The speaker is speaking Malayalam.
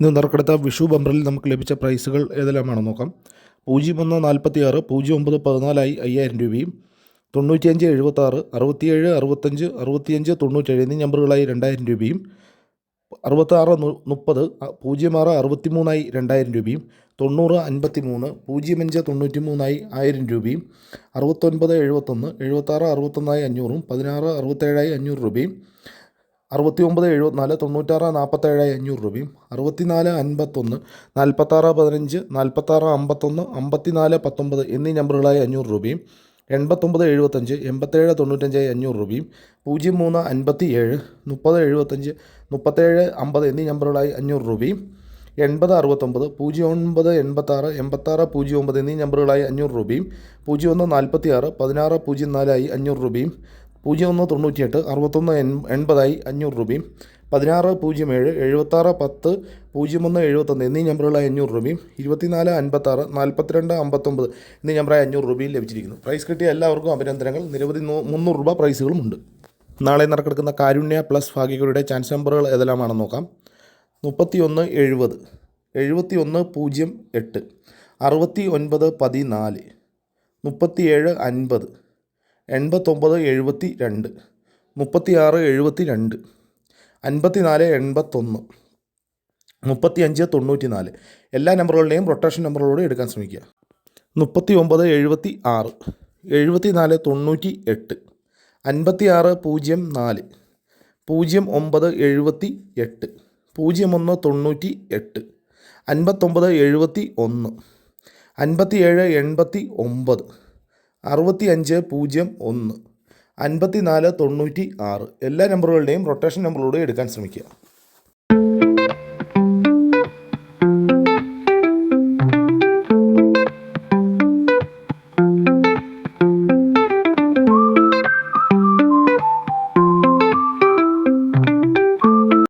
ഇന്ന് നറുക്കെടുത്ത വിഷു ബമ്പറിൽ നമുക്ക് ലഭിച്ച പ്രൈസുകൾ ഏതെല്ലാമാണെന്ന് നോക്കാം. 01 46, 09 14 5000 രൂപയും, 95 76, 67 65, 65 97 എന്നീ നമ്പറുകളായി 2000 രൂപയും, 66 30, 06 63 2000 രൂപയും, 90 53, 05 93 1000 രൂപയും, 69 71, 76 61 500, 16 67 500 രൂപയും, 69 74, 96 47 500 രൂപയും, 64 51, 46 15, 46 51, 54 19 എന്നീ നമ്പറുകളായി 500 രൂപയും, 89 75, 87 95 500 രൂപയും, 03 57, 30 75, 37 50 എന്നീ നമ്പറുകളായി 500 രൂപയും, 80 69, 09 86, 86 09 എന്നീ നമ്പറുകളായി 500 രൂപയും, 01 46, 16 04 500 രൂപയും, 01 98, 61 80 500 രൂപയും, 16 07, 76 10, 01 71 എന്നീ നമ്പറുകളായി 500 രൂപയും, 24 56, 42 59 എന്നീ നമ്പറായി 500 രൂപയും ലഭിച്ചിരിക്കുന്നു. പ്രൈസ് കിട്ടിയ എല്ലാവർക്കും അഭിനന്ദനങ്ങൾ. നിരവധി 300 രൂപ പ്രൈസുകളുമുണ്ട്. നാളെ നറുക്കെടുക്കുന്ന കാരുണ്യ പ്ലസ് ഭാഗ്യങ്ങളുടെ ചാൻസ് നമ്പറുകൾ ഏതെല്ലാമാണെന്ന് നോക്കാം. 31 70, 71 08, 69 14, 37 50, 89 72, 36 72, 54 81, 35 94 എല്ലാ നമ്പറുകളുടെയും റൊട്ടേഷൻ നമ്പറുകളോട് എടുക്കാൻ ശ്രമിക്കുക. 39 76, 74 98, 56 04, 09 78, 01 98, 59 71, 57 89, 65 01, 54 96 എല്ലാ നമ്പറുകളുടെയും റൊട്ടേഷൻ നമ്പറുകളോട് എടുക്കാൻ ശ്രമിക്കുക.